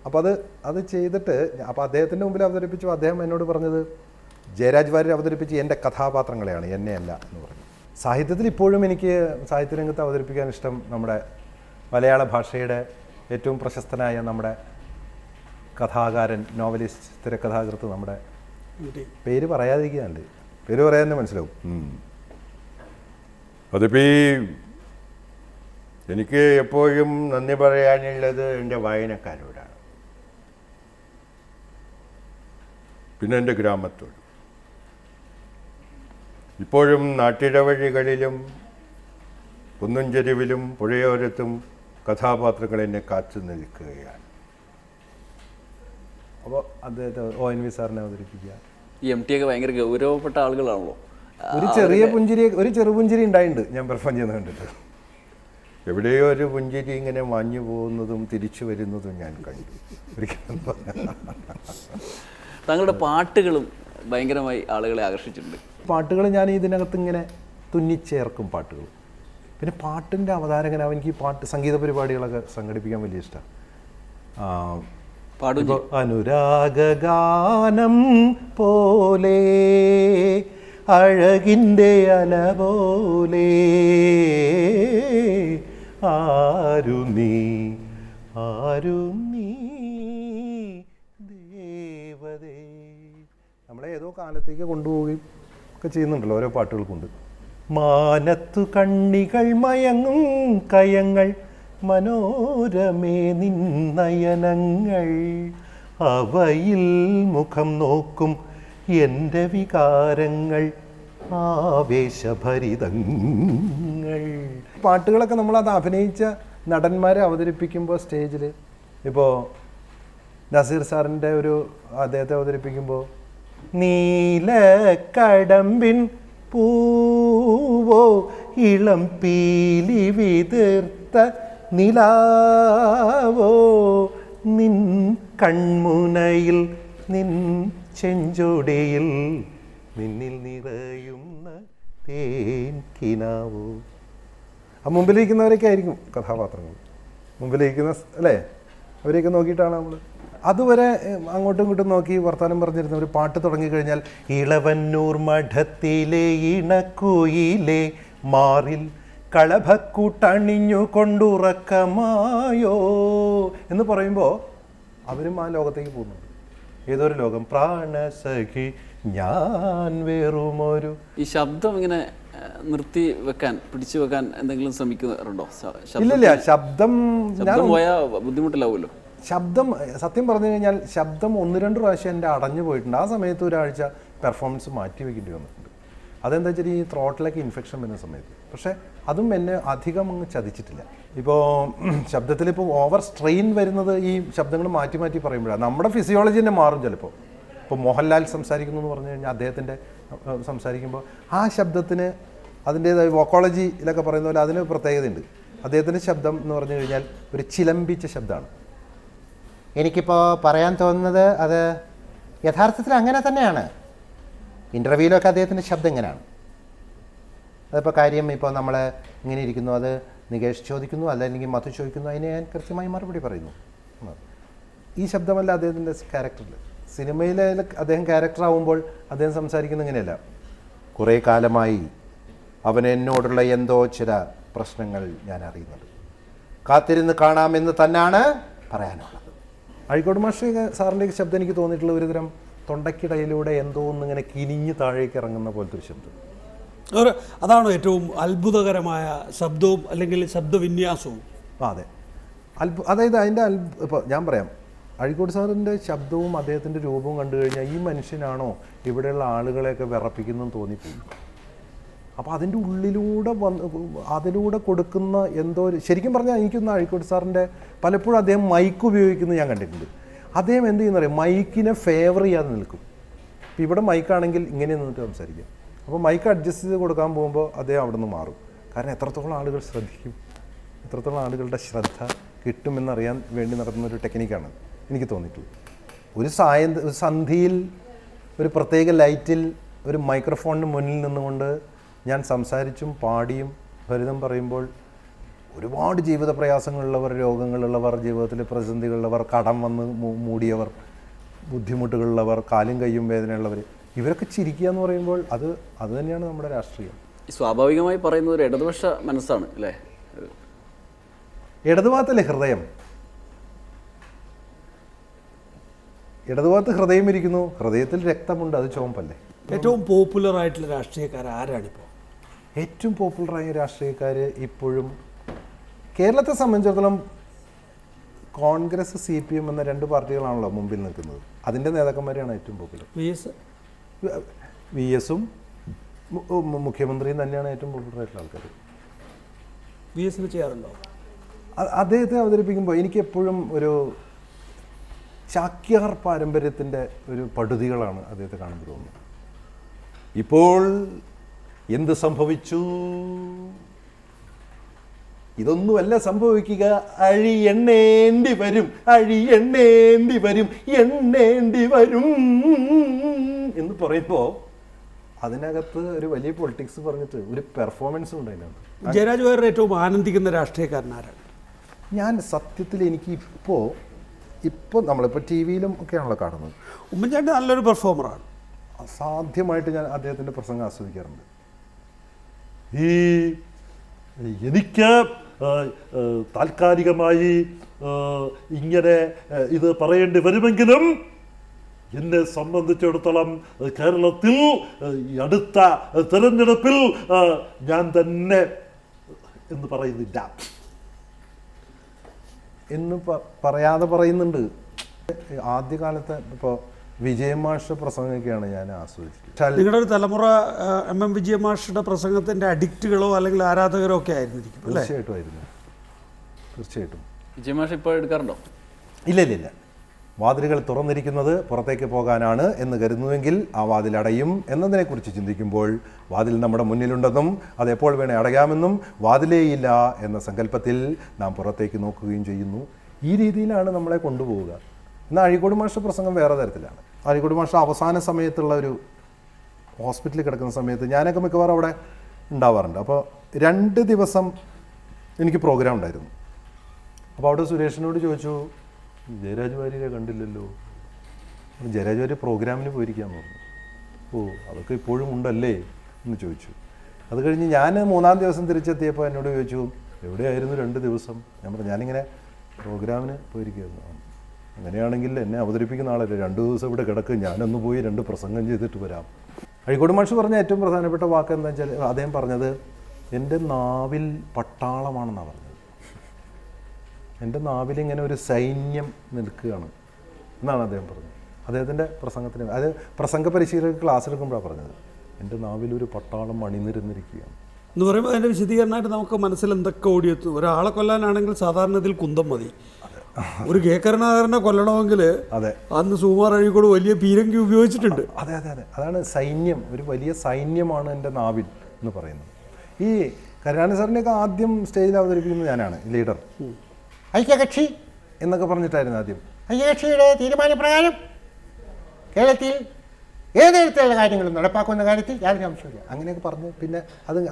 അപ്പോൾ അത് ചെയ്തിട്ട് അപ്പോൾ അദ്ദേഹത്തിൻ്റെ മുമ്പിൽ അവതരിപ്പിച്ചു. അദ്ദേഹം എന്നോട് പറഞ്ഞത്, ജയരാജ് വാര്യർ അവതരിപ്പിച്ച് എൻ്റെ കഥാപാത്രങ്ങളെയാണ്, എന്നെയല്ല എന്ന് പറഞ്ഞു. സാഹിത്യത്തിൽ ഇപ്പോഴും എനിക്ക് സാഹിത്യരംഗത്ത് അവതരിപ്പിക്കാൻ ഇഷ്ടം നമ്മുടെ മലയാള ഭാഷയുടെ ഏറ്റവും പ്രശസ്തനായ നമ്മുടെ കഥാകാരൻ, നോവലിസ്റ്റ്, തിരക്കഥാകൃത്ത്, നമ്മുടെ പേര് പറയാതിരിക്കുന്നുണ്ട്, പേര് പറയാൻ തന്നെ മനസ്സിലാവും. അതിപ്പോൾ എനിക്ക് എപ്പോഴും നന്ദി പറയാനുള്ളത് എൻ്റെ വായനക്കാരോടാണ്, പിന്നെ എൻ്റെ ഗ്രാമത്തോട്. ഇപ്പോഴും നാട്ടിടവഴികളിലും കുന്നും ചെരുവിലും പുഴയോരത്തും കഥാപാത്രങ്ങൾ എന്നെ കാത്തു നിൽക്കുകയാണ്. അപ്പോൾ അദ്ദേഹത്തെ ONV സാറിനെ അവതരിപ്പിക്കുക. ഈ MT ഒക്കെ ഭയങ്കര ഗൗരവപ്പെട്ട ആളുകളാണല്ലോ. ഒരു ചെറുപുഞ്ചിരി ഉണ്ടായിട്ടുണ്ട് ഞാൻ പെർഫോം ചെയ്യുന്നത് കണ്ടിട്ട്. എവിടെയോ ഒരു പുഞ്ചിരി ഇങ്ങനെ മാഞ്ഞു പോകുന്നതും തിരിച്ചു വരുന്നതും ഞാൻ കണ്ടു ഒരിക്കലും. താങ്കളുടെ പാട്ടുകളും ഭയങ്കരമായി ആളുകളെ ആകർഷിച്ചിട്ടുണ്ട്. പാട്ടുകൾ ഞാൻ ഇതിനകത്ത് ഇങ്ങനെ തുന്നിച്ചേർക്കും പാട്ടുകൾ. പിന്നെ പാട്ടിൻ്റെ അവതാരകനാവും. എനിക്ക് സംഗീത പരിപാടികളൊക്കെ സംഘടിപ്പിക്കാൻ വലിയ ഇഷ്ടമാണ്. അനുരാഗാനം പോലെ അഴകിൻ്റെ അല പോലെ ആരു നീ ദേവതേ. നമ്മളെ ഏതോ കാലത്തേക്ക് കൊണ്ടുപോവുകയും ഒക്കെ ചെയ്യുന്നുണ്ടല്ലോ ഓരോ പാട്ടുകൾ കൊണ്ട്. മാനത്തു കണ്ണികൾ മയങ്ങും കയങ്ങൾ മനോരമേ നിന്നയനങ്ങൾ അവയിൽ മുഖം നോക്കും എൻ്റെ വികാരങ്ങൾ ആവേശഭരിതങ്ങൾ. പാട്ടുകളൊക്കെ നമ്മളത് അഭിനയിച്ച നടന്മാരെ അവതരിപ്പിക്കുമ്പോൾ സ്റ്റേജിൽ ഇപ്പോൾ നസീർ സാറിൻ്റെ അദ്ദേഹത്തെ അവതരിപ്പിക്കുമ്പോൾ നീലക്കടമ്പിൻ പൂവോ ഇളം പീലി വിതിർത്ത നിലാവോ നിൻ കൺമുനയിൽ നിൻ ചെഞ്ചൊടിയിൽ നിന്നിൽ നിറയുന്ന തേൻ കിനാവോ. ആ മുമ്പിലിരിക്കുന്നവരൊക്കെ ആയിരിക്കും കഥാപാത്രങ്ങൾ. മുമ്പിലിരിക്കുന്ന അല്ലേ, അവരെയൊക്കെ നോക്കിയിട്ടാണ് നമ്മൾ അതുവരെ അങ്ങോട്ടും ഇങ്ങോട്ടും നോക്കി വർത്തമാനം പറഞ്ഞിരുന്ന ഒരു പാട്ട് തുടങ്ങിക്കഴിഞ്ഞാൽ ഇളവന്നൂർ മഠത്തിലെ ഇണക്കുയിലെ മാറിൽ കളഭക്കൂട്ടണിഞ്ഞു കൊണ്ടുറക്കമായോ എന്ന് പറയുമ്പോൾ അവരും ആ ലോകത്തേക്ക് പോകുന്നുണ്ട്. ഏതൊരു ലോകം പ്രാണസഖി ഞാൻ വേറുമൊരു. ഈ ശബ്ദം ഇങ്ങനെ നിർത്തി വെക്കാൻ പിടിച്ചു വെക്കാൻ എന്തെങ്കിലും ശ്രമിക്കാറുണ്ടോ? ഇല്ലില്ല, ശബ്ദം പോയാൽ ബുദ്ധിമുട്ടില്ലാവുമല്ലോ. ശബ്ദം സത്യം പറഞ്ഞു കഴിഞ്ഞാൽ ശബ്ദം 1-2 പ്രാവശ്യം എൻ്റെ അടഞ്ഞു പോയിട്ടുണ്ട്. ആ സമയത്ത് ഒരാഴ്ച പെർഫോമൻസ് മാറ്റി വയ്ക്കേണ്ടി വന്നിട്ടുണ്ട്. അതെന്താ വെച്ചാൽ ഈ ത്രോട്ടിലേക്ക് ഇൻഫെക്ഷൻ വരുന്ന സമയത്ത്. പക്ഷേ അതും എന്നെ അധികം അങ്ങ് ചതിച്ചിട്ടില്ല. ഇപ്പോൾ ശബ്ദത്തിലിപ്പോൾ ഓവർ സ്ട്രെയിൻ വരുന്നത് ഈ ശബ്ദങ്ങൾ മാറ്റി മാറ്റി പറയുമ്പോഴാണ്. നമ്മുടെ ഫിസിയോളജി തന്നെ മാറും ചിലപ്പോൾ. ഇപ്പോൾ മോഹൻലാൽ സംസാരിക്കുന്നു എന്ന് പറഞ്ഞു കഴിഞ്ഞാൽ അദ്ദേഹത്തിൻ്റെ സംസാരിക്കുമ്പോൾ ആ ശബ്ദത്തിന് അതിൻ്റേതായ വോക്കോളജിയിലൊക്കെ പറയുന്ന പോലെ അതിന് പ്രത്യേകതയുണ്ട്. അദ്ദേഹത്തിൻ്റെ ശബ്ദം എന്ന് പറഞ്ഞു കഴിഞ്ഞാൽ ഒരു ചിലമ്പിച്ച ശബ്ദമാണ്. എനിക്കിപ്പോൾ പറയാൻ തോന്നുന്നത് അത് യഥാർത്ഥത്തിൽ അങ്ങനെ തന്നെയാണ്. ഇൻ്റർവ്യൂവിലൊക്കെ അദ്ദേഹത്തിൻ്റെ ശബ്ദം ഇങ്ങനെയാണ്. അതിപ്പോൾ കാര്യം ഇപ്പോൾ നമ്മൾ ഇങ്ങനെ ഇരിക്കുന്നു, അത് നികേഷ് ചോദിക്കുന്നു അല്ലെങ്കിൽ മധു ചോദിക്കുന്നു, അതിന് ഞാൻ കൃത്യമായി മറുപടി പറയുന്നു. ഈ ശബ്ദമല്ല അദ്ദേഹത്തിൻ്റെ ക്യാരക്ടറിൽ. സിനിമയിൽ അദ്ദേഹം ക്യാരക്ടറാവുമ്പോൾ അദ്ദേഹം സംസാരിക്കുന്ന ഇങ്ങനെയല്ല. കുറേ കാലമായി അവൻ എന്നോടുള്ള എന്തോ ചില പ്രശ്നങ്ങൾ ഞാൻ അറിയുന്നത്, കാത്തിരുന്ന് കാണാമെന്ന് തന്നെയാണ് പറയാനുള്ളത്. അഴീക്കോട് മാഷ് സാറിൻ്റെ ശബ്ദം എനിക്ക് തോന്നിയിട്ടുള്ള ഒരുതരം തൊണ്ടയ്ക്കിടയിലൂടെ എന്തോ ഒന്നിങ്ങനെ കിനിഞ്ഞ് താഴേക്ക് ഇറങ്ങുന്ന പോലത്തെ ഒരു ശബ്ദം. അതാണോ ഏറ്റവും അത്ഭുതകരമായ ശബ്ദവും അല്ലെങ്കിൽ ശബ്ദവിന്യാസവും? അതെ, അതായത് അതിൻ്റെ ഇപ്പോൾ ഞാൻ പറയാം, അഴീക്കോട് സാറിൻ്റെ ശബ്ദവും അദ്ദേഹത്തിൻ്റെ രൂപവും കണ്ടു കഴിഞ്ഞാൽ ഈ മനുഷ്യനാണോ ഇവിടെയുള്ള ആളുകളെയൊക്കെ വിറപ്പിക്കുന്നതെന്ന് തോന്നിപ്പോയി. അപ്പോൾ അതിൻ്റെ ഉള്ളിലൂടെ അതിലൂടെ കൊടുക്കുന്ന എന്തോ ശരിക്കും പറഞ്ഞാൽ എനിക്കൊന്ന് അഴീക്കോട് സാറിൻ്റെ പലപ്പോഴും അദ്ദേഹം മൈക്ക് ഉപയോഗിക്കുന്നത് ഞാൻ കണ്ടിട്ടുണ്ട്. അദ്ദേഹം എന്ത് ചെയ്യുന്നറിയാം, മൈക്കിനെ ഫേവർ ചെയ്യാതെ നിൽക്കും. ഇപ്പോൾ ഇവിടെ മൈക്കാണെങ്കിൽ ഇങ്ങനെ നിന്നിട്ട് സംസാരിക്കാം. അപ്പോൾ മൈക്ക് അഡ്ജസ്റ്റ് ചെയ്ത് കൊടുക്കാൻ പോകുമ്പോൾ അദ്ദേഹം അവിടെ നിന്ന് മാറും. കാരണം എത്രത്തോളം ആളുകൾ ശ്രദ്ധിക്കും, എത്രത്തോളം ആളുകളുടെ ശ്രദ്ധ കിട്ടുമെന്നറിയാൻ വേണ്ടി നടത്തുന്നൊരു ടെക്നിക്കാണ് എനിക്ക് തോന്നിയിട്ടുള്ളത്. ഒരു സന്ധിയിൽ ഒരു പ്രത്യേക ലൈറ്റിൽ ഒരു മൈക്രോഫോണിന് മുന്നിൽ നിന്നുകൊണ്ട് ഞാൻ സംസാരിച്ചും പാടിയും ഫലിതം പറയുമ്പോൾ ഒരുപാട് ജീവിത പ്രയാസങ്ങളുള്ളവർ, രോഗങ്ങളുള്ളവർ, ജീവിതത്തിൽ പ്രതിസന്ധികളുള്ളവർ, കടം വന്ന് മൂടിയവർ, ബുദ്ധിമുട്ടുകളുള്ളവർ, കാലും കയ്യും വേദനയുള്ളവർ, ഇവരൊക്കെ ചിരിക്കുക എന്ന് പറയുമ്പോൾ അത് തന്നെയാണ് നമ്മുടെ രാഷ്ട്രീയം. സ്വാഭാവികമായി പറയുന്നത് ഒരു ഇടതുപക്ഷ മനസ്സാണ് അല്ലേ? ഇടതുഭാഗത്തല്ലേ ഹൃദയം? ഇടതുഭാഗത്ത് ഹൃദയം ഇരിക്കുന്നു, ഹൃദയത്തിൽ രക്തമുണ്ട്, അത് ചുവപ്പല്ലേ? ഏറ്റവും പോപ്പുലർ ആയിട്ടുള്ള രാഷ്ട്രീയക്കാർ ആരാണിപ്പോൾ? ഏറ്റവും പോപ്പുലറായ രാഷ്ട്രീയക്കാർ ഇപ്പോഴും കേരളത്തെ സംബന്ധിച്ചിടത്തോളം കോൺഗ്രസ്, CPM എന്ന 2 പാർട്ടികളാണല്ലോ മുമ്പിൽ നിൽക്കുന്നത്. അതിൻ്റെ നേതാക്കന്മാരെയാണ് ഏറ്റവും പോപ്പുലർ. VS-ഉം മുഖ്യമന്ത്രിയും തന്നെയാണ് ഏറ്റവും പോപ്പുലറായിട്ടുള്ള ആൾക്കാർ. VS-ന് ചെയ്യാറുണ്ടോ? അദ്ദേഹത്തെ അവതരിപ്പിക്കുമ്പോൾ എനിക്ക് എപ്പോഴും ഒരു ചാക്യാർ പാരമ്പര്യത്തിൻ്റെ ഒരു പടുതികളാണ് അദ്ദേഹത്തെ കാണുമ്പോൾ തോന്നുന്നത്. ഇപ്പോൾ എന്ത് സംഭവിച്ചു? ഇതൊന്നുമല്ല സംഭവിക്കുക. അഴിയെണ്ണേണ്ടി വരും, അഴിയെണ്ണേണ്ടി വരും, എണ്ണേണ്ടി വരും എന്ന് പറയുമ്പോൾ അതിനകത്ത് ഒരു വലിയ പൊളിറ്റിക്സ് പറഞ്ഞിട്ട് ഒരു പെർഫോമൻസും ഉണ്ട് അതിനകത്ത്. ജയരാജ് വാര്യർ ഏറ്റവും ആനന്ദിക്കുന്ന രാഷ്ട്രീയക്കാരനാരാണ്? ഞാൻ സത്യത്തിൽ എനിക്ക് ഇപ്പോൾ നമ്മളിപ്പോൾ ടി വിയിലും ഒക്കെയാണല്ലോ കാണുന്നത്. ഉമ്മൻചാണ്ടി നല്ലൊരു പെർഫോമറാണ്. അസാധ്യമായിട്ട് ഞാൻ അദ്ദേഹത്തിൻ്റെ പ്രസംഗം ആസ്വദിക്കാറുണ്ട്. എനിക്ക് താൽക്കാലികമായി ഇങ്ങനെ ഇത് പറയേണ്ടി വരുമെങ്കിലും എന്നെ സംബന്ധിച്ചിടത്തോളം കേരളത്തിൽ അടുത്ത തെരഞ്ഞെടുപ്പിൽ ഞാൻ തന്നെ എന്ന് പറയുന്നില്ല എന്ന് പറയാതെ പറയുന്നുണ്ട്. ആദ്യകാലത്തെ ഇപ്പോൾ വിജയമാഷ പ്രസംഗമൊക്കെയാണ് ഞാൻ ആസ്വദിച്ചത്. നിങ്ങളുടെ ഒരു തലമുറ എം വിജയമാഷയുടെ പ്രസംഗത്തിൻ്റെ അഡിക്റ്റുകളോ അല്ലെങ്കിൽ ആരാധകരോ ഒക്കെ ആയിരുന്നിരിക്കും. തീർച്ചയായിട്ടും ആയിരുന്നു, തീർച്ചയായിട്ടും. വിജയമാഷ ഇപ്പോൾ എടുക്കാറുണ്ടോ? ഇല്ല. വാതിലുകൾ തുറന്നിരിക്കുന്നത് പുറത്തേക്ക് പോകാനാണ് എന്ന് കരുതുന്നുവെങ്കിൽ ആ വാതിൽ അടയും എന്നതിനെക്കുറിച്ച് ചിന്തിക്കുമ്പോൾ വാതിൽ നമ്മുടെ മുന്നിലുണ്ടെന്നും അതെപ്പോൾ വേണേൽ അടയാമെന്നും വാതിലേയില്ല എന്ന സങ്കല്പത്തിൽ നാം പുറത്തേക്ക് നോക്കുകയും ചെയ്യുന്നു. ഈ രീതിയിലാണ് നമ്മളെ കൊണ്ടുപോവുക. എന്നാൽ അഴീക്കോട് മാഷ പ്രസംഗം വേറെ തരത്തിലാണ്. അഴീക്കോട് മാഷ അവസാന സമയത്തുള്ള ഒരു ഹോസ്പിറ്റലിൽ കിടക്കുന്ന സമയത്ത് ഞാനൊക്കെ മിക്കവാറും അവിടെ ഉണ്ടാവാറുണ്ട്. അപ്പോൾ 2 ദിവസം എനിക്ക് പ്രോഗ്രാം ഉണ്ടായിരുന്നു. അപ്പോൾ അവിടെ സുരേഷിനോട് ചോദിച്ചു, ജയരാജ് വാര്യരെ കണ്ടില്ലല്ലോ. ജയരാജ് വാര്യർ പ്രോഗ്രാമിന് പോയിരിക്കാന്ന് പറഞ്ഞു. അതൊക്കെ ഇപ്പോഴും ഉണ്ടല്ലേ എന്ന് ചോദിച്ചു. അത് കഴിഞ്ഞ് ഞാൻ 3-ാം ദിവസം തിരിച്ചെത്തിയപ്പോൾ എന്നോട് ചോദിച്ചു, എവിടെയായിരുന്നു 2 ദിവസം? ഞാൻ പറഞ്ഞു, ഞാനിങ്ങനെ പ്രോഗ്രാമിന് പോയിരിക്കുന്നു. അങ്ങനെയാണെങ്കിൽ എന്നെ അവതരിപ്പിക്കുന്ന ആളല്ലേ, 2 ദിവസം ഇവിടെ കിടക്ക്, ഞാനൊന്ന് പോയി 2 പ്രസംഗം ചെയ്തിട്ട് വരാം. അഴീക്കോട് മാഷ് പറഞ്ഞ ഏറ്റവും പ്രധാനപ്പെട്ട വാക്ക് എന്താ വെച്ചാൽ, അദ്ദേഹം പറഞ്ഞത് എൻ്റെ നാവിൽ പട്ടാളമാണെന്നാണ് പറഞ്ഞത്. എൻ്റെ നാവിലിങ്ങനെ ഒരു സൈന്യം നിൽക്കുകയാണ് എന്നാണ് അദ്ദേഹം പറഞ്ഞത്. അദ്ദേഹത്തിൻ്റെ പ്രസംഗത്തിന് അത് പ്രസംഗ പരിശീലകർക്ക് ക്ലാസ് എടുക്കുമ്പോഴാണ് പറഞ്ഞത്, എൻ്റെ നാവിലൊരു പട്ടാളം അണിനിരന്നിരിക്കുകയാണ് എന്ന് പറയുമ്പോൾ അതിൻ്റെ വിശദീകരണമായിട്ട് നമുക്ക് മനസ്സിൽ എന്തൊക്കെ ഓടിയെത്തും. ഒരാളെ കൊല്ലാനാണെങ്കിൽ സാധാരണ ഇതിൽ കുന്തം മതി. ഒരു കേക്കരനാഥനെ കൊല്ലണമെങ്കിൽ അതെ, അന്ന് സുകുമാർ അഴീക്കോട് വലിയ പീരങ്കി ഉപയോഗിച്ചിട്ടുണ്ട്. അതെ. അതാണ് സൈന്യം, ഒരു വലിയ സൈന്യമാണ് എൻ്റെ നാവിൽ എന്ന് പറയുന്നത്. ഈ കരുണാനിധി സാറിനെയൊക്കെ ആദ്യം സ്റ്റേജിൽ അവതരിപ്പിക്കുന്നത് ഞാനാണ്, ലീഡർ. ഐക്യകക്ഷി എന്നൊക്കെ പറഞ്ഞിട്ടായിരുന്നു ആദ്യം. ഐക്യകക്ഷിയുടെ തീരുമാനപ്രകാരം കേരളത്തിൽ ഏത് തരത്തിലുള്ള കാര്യങ്ങളും നടപ്പാക്കുന്ന കാര്യത്തിൽ യാതൊരു അംശമില്ല അങ്ങനെയൊക്കെ പറഞ്ഞു. പിന്നെ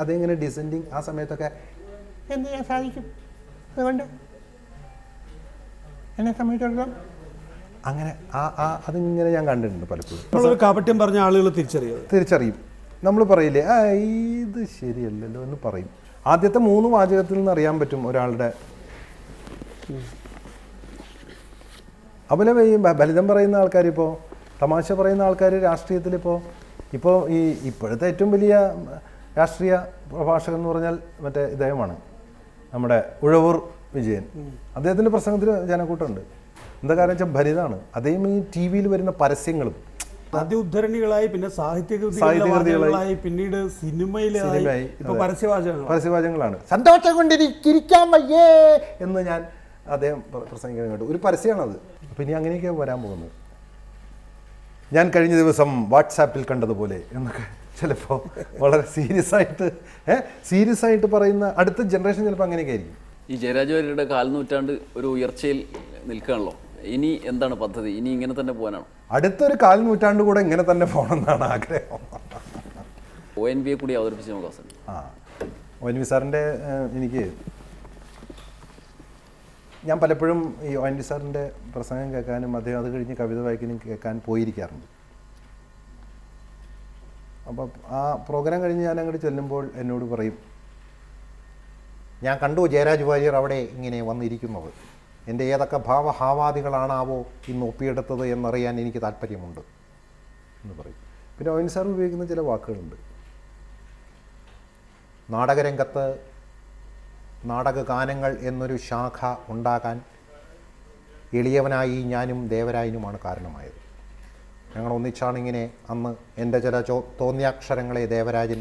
അതെങ്ങനെ ഡിസെൻഡിങ് ആ സമയത്തൊക്കെ എന്ത് ചെയ്യാൻ സാധിക്കും, അതുകൊണ്ട് എന്നെ സംബന്ധിച്ചിടത്തോളം അങ്ങനെ അതിങ്ങനെ ഞാൻ കണ്ടിട്ടുണ്ട് പലപ്പോഴും. കാപട്യം പറഞ്ഞ ആളുകൾ തിരിച്ചറിയും. നമ്മൾ പറയില്ലേ, ഇത് ശരിയല്ലല്ലോ എന്ന് പറയും. ആദ്യത്തെ 3 വാചകത്തിൽ നിന്ന് അറിയാൻ പറ്റും ഒരാളുടെ. അതുപോലെ ഈ ബലിതം പറയുന്ന ആൾക്കാർ, ഇപ്പോൾ തമാശ പറയുന്ന ആൾക്കാർ രാഷ്ട്രീയത്തിലിപ്പോൾ ഈ ഇപ്പോഴത്തെ ഏറ്റവും വലിയ രാഷ്ട്രീയ പ്രഭാഷകൻ എന്ന് പറഞ്ഞാൽ മറ്റേ ഇദ്ദേഹമാണ്, നമ്മുടെ ഉഴവൂർ വിജയൻ. അദ്ദേഹത്തിൻ്റെ പ്രസംഗത്തിൽ ജനക്കൂട്ടമുണ്ട്. എന്താ കാരണം വെച്ചാൽ ഭരിതാണ്. അദ്ദേഹം ഈ ടി വിയിൽ വരുന്ന പരസ്യങ്ങളും ആദ്യ ഉദ്ധരണികളായി, പിന്നെ സാഹിത്യകൃതികളായി, പിന്നീട് സിനിമയിലായി, പരസ്യവാചകങ്ങളാണ്. സന്തോഷം കൊണ്ടിരിക്കാൻ വയ്യേ എന്ന് ഞാൻ അദ്ദേഹം പ്രസംഗിക്കാൻ കേട്ടു. ഒരു പരസ്യമാണത്. അപ്പം ഇനി അങ്ങനെയൊക്കെ വരാൻ പോകുന്നത്. ഞാൻ കഴിഞ്ഞ ദിവസം വാട്സാപ്പിൽ കണ്ടതുപോലെ എന്നൊക്കെ ചിലപ്പോൾ വളരെ സീരിയസ് ആയിട്ട് പറയുന്ന അടുത്ത ജനറേഷൻ ചിലപ്പോൾ അങ്ങനെയൊക്കെ ആയിരിക്കും. ഈ ജയരാജ് വാര്യരുടെ 1/4 നൂറ്റാണ്ട് ഒരു ഉയർച്ചയിൽ നിൽക്കുകയാണല്ലോ. ഇനി എന്താണ് പദ്ധതി? ഇനി ഇങ്ങനെ തന്നെ പോകാനാണോ? അടുത്തൊരു 1/4 നൂറ്റാണ്ട് കൂടെ ഇങ്ങനെ തന്നെ പോകണമെന്നാണ് ആഗ്രഹം. ONV കൂടി അവതരിപ്പിച്ച് നമുക്ക് അവസരം. ONV സാറിൻ്റെ ഞാൻ പലപ്പോഴും ഈ ONV സാറിൻ്റെ പ്രസംഗം കേൾക്കാനും അദ്ദേഹം അത് കഴിഞ്ഞ് കവിത വായിക്കാനും കേൾക്കാൻ പോയിരിക്കാറുണ്ട്. അപ്പം ആ പ്രോഗ്രാം കഴിഞ്ഞ് ഞാൻ അങ്ങോട്ട് ചെല്ലുമ്പോൾ എന്നോട് പറയും, ഞാൻ കണ്ടു ജയരാജ് വാര്യർ അവിടെ ഇങ്ങനെ വന്നിരിക്കുന്നത്, എൻ്റെ ഏതൊക്കെ ഭാവഹാവാദികളാണാവോ ഇന്ന് ഒപ്പിയെടുത്തത് എന്നറിയാൻ എനിക്ക് താല്പര്യമുണ്ട് എന്ന് പറയും. പിന്നെ ONV സാർ ഉപയോഗിക്കുന്ന ചില വാക്കുകളുണ്ട്. നാടകരംഗത്ത് നാടകഗാനങ്ങൾ എന്നൊരു ശാഖ ഉണ്ടാകാൻ എളിയവനായി ഞാനും ദേവരായനുമാണ് കാരണമായത്. ഞങ്ങൾ ഒന്നിച്ചാണിങ്ങനെ അന്ന് എൻ്റെ ചില തോന്നിയാക്ഷരങ്ങളെ ദേവരാജൻ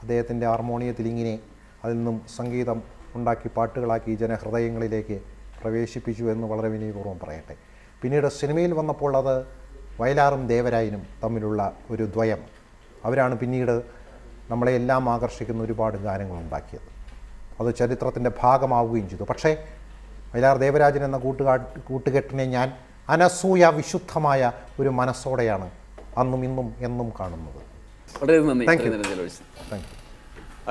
അദ്ദേഹത്തിൻ്റെ ഹാർമോണിയത്തിൽ ഇങ്ങനെ അതിൽ നിന്നും സംഗീതം ഉണ്ടാക്കി പാട്ടുകളാക്കി ജനഹൃദയങ്ങളിലേക്ക് പ്രവേശിപ്പിച്ചു എന്ന് വളരെ വിനയപൂർവ്വം പറയട്ടെ. പിന്നീട് സിനിമയിൽ വന്നപ്പോൾ അത് വയലാറും ദേവരായനും തമ്മിലുള്ള ഒരു ദ്വയം. അവരാണ് പിന്നീട് നമ്മളെ എല്ലാം ആകർഷിക്കുന്ന ഒരുപാട് ഗാനങ്ങൾ ഉണ്ടാക്കിയത്. അത് ചരിത്രത്തിൻ്റെ ഭാഗമാവുകയും ചെയ്തു. പക്ഷേ വയലാർ ദേവരാജൻ എന്ന കൂട്ടുകെട്ടിനെ ഞാൻ അനസൂയ വിശുദ്ധമായ ഒരു മനസ്സോടെയാണ് അന്നും ഇന്നും എന്നും കാണുന്നത്. വളരെ നന്ദി. Thank you. ഇത്രയും നേരം ചെലവഴിച്ചത്. Thank you.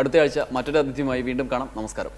അടുത്ത ആഴ്ച മറ്റൊരു അതിഥിയുമായി വീണ്ടും കാണാം. നമസ്കാരം.